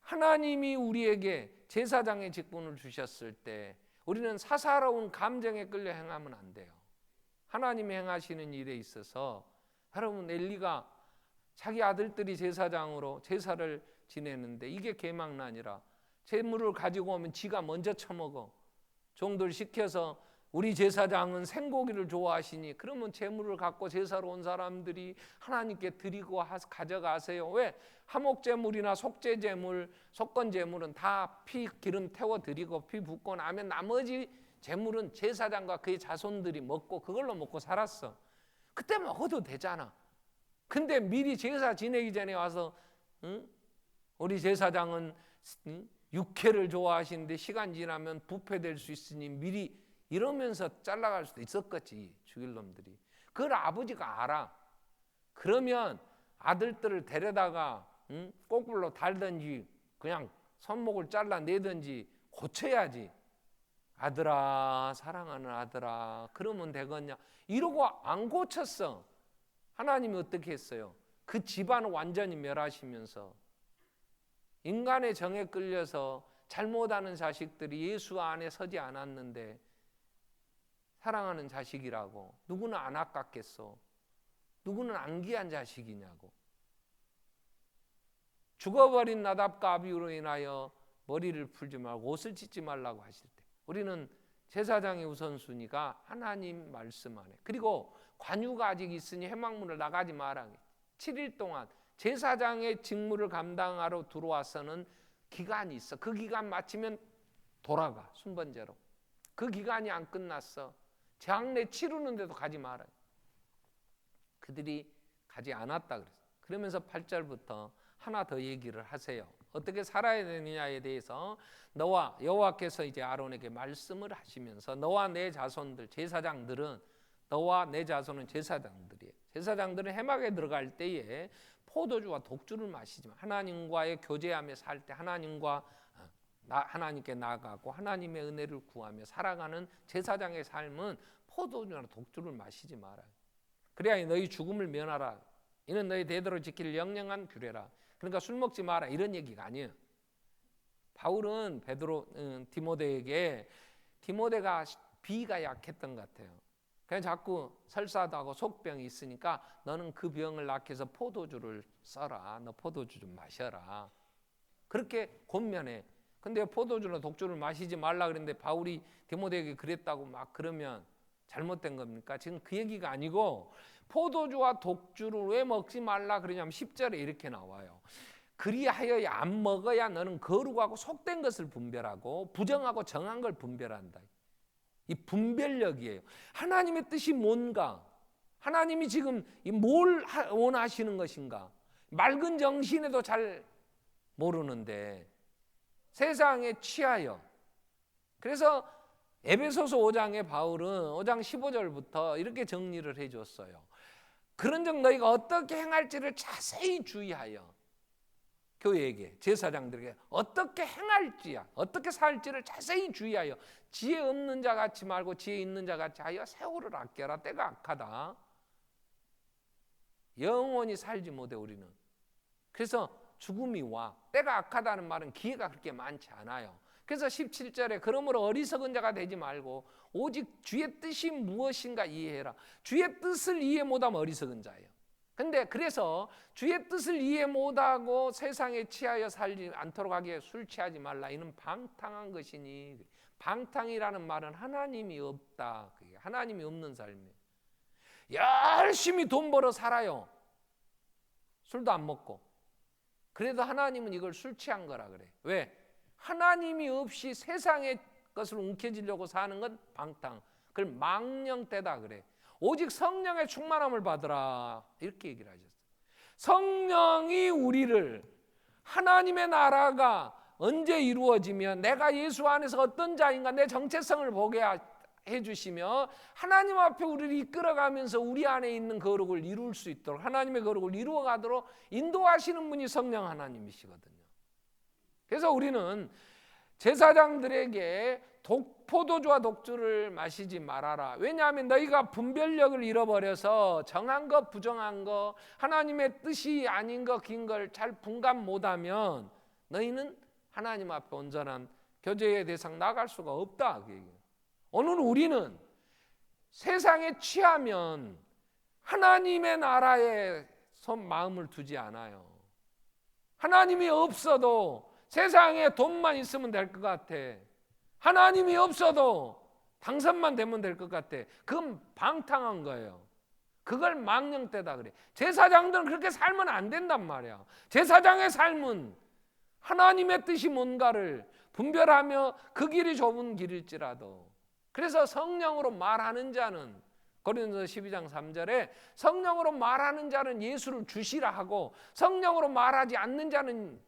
하나님이 우리에게 제사장의 직분을 주셨을 때 우리는 사사로운 감정에 끌려 행하면 안 돼요. 하나님이 행하시는 일에 있어서, 여러분 엘리가 자기 아들들이 제사장으로 제사를 지내는데 이게 계망난이라 제물을 가지고 오면 지가 먼저 처먹어. 종들 시켜서 우리 제사장은 생고기를 좋아하시니 그러면 제물을 갖고 제사로 온 사람들이 하나님께 드리고 가져가세요. 왜? 화목제물이나 속죄제물, 속건제물은 다 피 기름 태워 드리고 피 붓고 나면 나머지 제물은 제사장과 그의 자손들이 먹고 그걸로 먹고 살았어. 그때 먹어도 되잖아. 근데 미리 제사 지내기 전에 와서 우리 제사장은 육회를 좋아하시는데 시간 지나면 부패될 수 있으니 미리 이러면서 잘라갈 수도 있었겠지. 죽일 놈들이. 그걸 아버지가 알아. 그러면 아들들을 데려다가 거꾸로 달든지 그냥 손목을 잘라내든지 고쳐야지. 아들아, 사랑하는 아들아, 그러면 되겠냐. 이러고 안 고쳤어. 하나님이 어떻게 했어요? 그 집안을 완전히 멸하시면서 인간의 정에 끌려서 잘못하는 자식들이 예수 안에 서지 않았는데 사랑하는 자식이라고. 누구는 안 아깝겠어? 누구는 안 귀한 자식이냐고. 죽어버린 나답과 아비후로 인하여 머리를 풀지 말고 옷을 찢지 말라고 하실 때 우리는 제사장의 우선순위가 하나님 말씀 안에, 그리고 관유가 아직 있으니 회막문을 나가지 마라. 7일 동안 제사장의 직무를 감당하러 들어와서는 기간이 있어. 그 기간 마치면 돌아가, 순번제로. 그 기간이 안 끝났어. 장례 치르는데도 가지 마라. 그들이 가지 않았다 그랬어. 그러면서 8절부터 하나 더 얘기를 하세요. 어떻게 살아야 되느냐에 대해서 너와 여호와께서 이제 아론에게 말씀을 하시면서 너와 내 자손들, 제사장들은, 너와 내 자손은 제사장들이에요. 제사장들은 회막에 들어갈 때에 포도주와 독주를 마시지 마. 하나님과의 교제하며 살 때 하나님께 나아가고 하나님의 은혜를 구하며 살아가는 제사장의 삶은 포도주나 독주를 마시지 마라. 그래야 너희 죽음을 면하라. 이는 너희 대대로 지킬 영영한 규례라. 그러니까 술 먹지 마라 이런 얘기가 아니에요. 바울은 디모데에게, 디모데가 비가 약했던 것 같아요. 그냥 자꾸 설사도 하고 속병이 있으니까 너는 그 병을 낫게 해서 포도주를 써라. 너 포도주 좀 마셔라. 그렇게 권면해. 근데 포도주나 독주를 마시지 말라 그랬는데 바울이 디모데에게 그랬다고 막 그러면 잘못된 겁니까? 지금 그 얘기가 아니고, 포도주와 독주를 왜 먹지 말라 그러냐면 10절에 이렇게 나와요. 그리하여 안 먹어야 너는 거룩하고 속된 것을 분별하고 부정하고 정한 걸 분별한다. 이 분별력이에요. 하나님의 뜻이 뭔가, 하나님이 지금 뭘 원하시는 것인가, 맑은 정신에도 잘 모르는데 세상에 취하여. 그래서 에베소서 5장에 바울은 5장 15절부터 이렇게 정리를 해줬어요. 그런즉 너희가 어떻게 행할지를 자세히 주의하여, 교회에게, 제사장들에게 어떻게 행할지야, 어떻게 살지를 자세히 주의하여 지혜 없는 자 같이 말고 지혜 있는 자 같이 하여 세월을 아껴라. 때가 악하다. 영원히 살지 못해 우리는. 그래서 죽음이 와. 때가 악하다는 말은 기회가 그렇게 많지 않아요. 그래서 17절에 그러므로 어리석은 자가 되지 말고 오직 주의 뜻이 무엇인가 이해해라. 주의 뜻을 이해 못하면 어리석은 자예요. 근데 그래서 주의 뜻을 이해 못하고 세상에 취하여 살지 않도록 하기에 술 취하지 말라. 이는 방탕한 것이니. 방탕이라는 말은 하나님이 없다. 하나님이 없는 삶이에요. 열심히 돈 벌어 살아요. 술도 안 먹고. 그래도 하나님은 이걸 술 취한 거라 그래. 왜? 하나님이 없이 세상의 것을 움켜쥐려고 사는 건 방탕. 그걸 망령되다 그래. 오직 성령의 충만함을 받으라. 이렇게 얘기를 하셨어요. 성령이 우리를, 하나님의 나라가 언제 이루어지면 내가 예수 안에서 어떤 자인가 내 정체성을 보게 해주시며 하나님 앞에 우리를 이끌어가면서 우리 안에 있는 거룩을 이룰 수 있도록, 하나님의 거룩을 이루어가도록 인도하시는 분이 성령 하나님이시거든요. 그래서 우리는 제사장들에게 포도주와 독주를 마시지 말아라. 왜냐하면 너희가 분별력을 잃어버려서 정한 것 부정한 것, 하나님의 뜻이 아닌 것 긴 걸 잘 분간 못하면 너희는 하나님 앞에 온전한 교제의 대상 나갈 수가 없다. 오늘 우리는 세상에 취하면 하나님의 나라에 마음을 두지 않아요. 하나님이 없어도 세상에 돈만 있으면 될 것 같아. 하나님이 없어도 당선만 되면 될 것 같아. 그건 방탕한 거예요. 그걸 망령되다 그래. 제사장들은 그렇게 살면 안 된단 말이야. 제사장의 삶은 하나님의 뜻이 뭔가를 분별하며 그 길이 좁은 길일지라도. 그래서 성령으로 말하는 자는, 고린도서 12장 3절에 성령으로 말하는 자는 예수를 주시라 하고 성령으로 말하지 않는 자는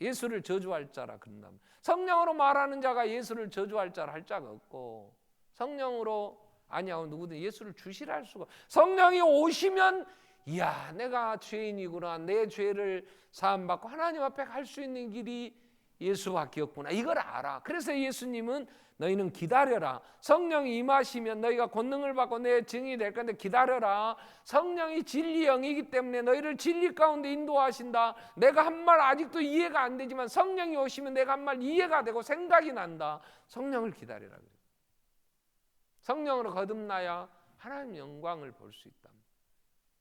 예수를 저주할 자라 그런다면, 성령으로 말하는 자가 예수를 저주할 자라 할 자가 없고, 성령으로 아니하고 누구든 예수를 주시라 할 수가. 성령이 오시면 이야 내가 죄인이구나, 내 죄를 사함받고 하나님 앞에 갈 수 있는 길이 예수밖에 없구나, 이걸 알아. 그래서 예수님은 너희는 기다려라. 성령이 임하시면 너희가 권능을 받고 내 증인이 될 건데 기다려라. 성령이 진리 영이기 때문에 너희를 진리 가운데 인도하신다. 내가 한 말 아직도 이해가 안 되지만 성령이 오시면 내가 한 말 이해가 되고 생각이 난다. 성령을 기다리라. 성령으로 거듭나야 하나님 영광을 볼 수 있다.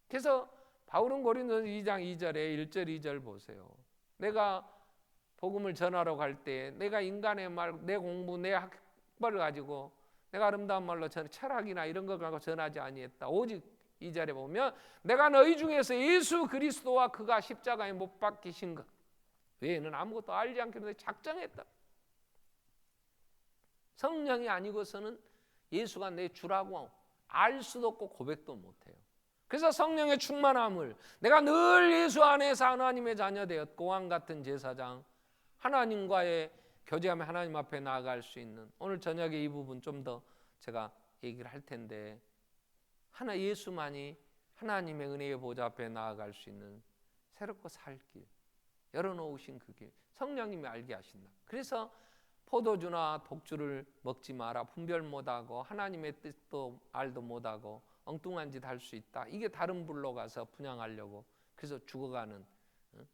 그래서 바울은 고린도서 2장 2절에 1절 2절 보세요. 내가 복음을 전하러 갈 때 내가 인간의 말, 내 공부, 내 학벌을 가지고 내가 아름다운 말로 철학이나 이런 걸 가지고 전하지 아니했다. 오직 2절에 보면 내가 너희 중에서 예수 그리스도와 그가 십자가에 못 박히신 것 외에는 아무것도 알지 않기로 작정했다. 성령이 아니고서는 예수가 내 주라고 알 수도 없고 고백도 못해요. 그래서 성령의 충만함을 내가 늘 예수 안에서 하나님의 자녀 되었고 왕 같은 제사장, 하나님과의 교제하며 하나님 앞에 나아갈 수 있는, 오늘 저녁에 이 부분 좀 더 제가 얘기를 할 텐데, 하나 예수만이 하나님의 은혜의 보좌 앞에 나아갈 수 있는 새롭고 살 길, 열어놓으신 그 길, 성령님이 알게 하신다. 그래서 포도주나 독주를 먹지 마라, 분별 못하고 하나님의 뜻도 알도 못하고 엉뚱한 짓 할 수 있다. 이게 다른 불로 가서 분양하려고, 그래서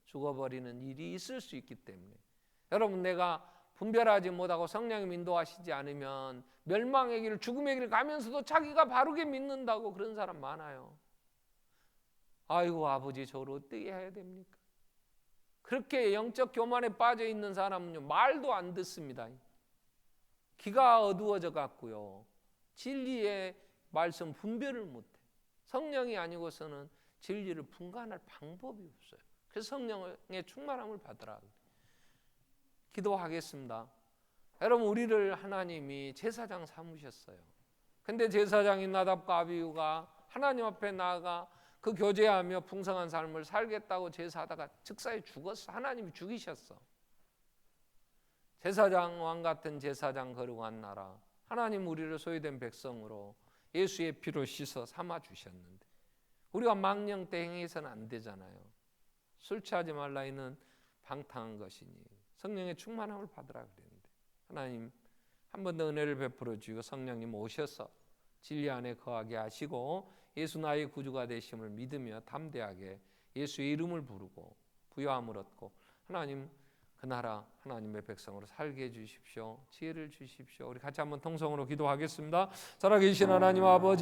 죽어버리는 일이 있을 수 있기 때문에, 여러분, 내가 분별하지 못하고 성령이 인도하시지 않으면 멸망의 길, 죽음의 길을 가면서도 자기가 바르게 믿는다고 그런 사람 많아요. 아이고 아버지, 저를 어떻게 해야 됩니까? 그렇게 영적 교만에 빠져 있는 사람은요, 말도 안 듣습니다. 귀가 어두워져 갔고요, 진리의 말씀 분별을 못해. 성령이 아니고서는 진리를 분간할 방법이 없어요. 그래서 성령의 충만함을 받으라. 기도하겠습니다. 여러분, 우리를 하나님이 제사장 삼으셨어요. 근데 제사장인 나답과 아비후가 하나님 앞에 나아가 그 교제하며 풍성한 삶을 살겠다고 제사하다가 즉사에 죽었어. 하나님이 죽이셨어. 제사장 왕 같은 제사장 거룩한 나라, 하나님 우리를 소유된 백성으로 예수의 피로 씻어 삼아 주셨는데 우리가 망령 때 행해서는 안 되잖아요. 술 취하지 말라 이는 방탕한 것이니 성령의 충만함을 받으라 그랬는데, 하나님 한 번 더 은혜를 베풀어 주시고 성령님 오셔서 진리 안에 거하게 하시고 예수 나의 구주가 되심을 믿으며 담대하게 예수의 이름을 부르고 부요함을 얻고 하나님 그 나라 하나님의 백성으로 살게 해주십시오. 지혜를 주십시오. 우리 같이 한번 통성으로 기도하겠습니다. 살아계신 하나님 아버지,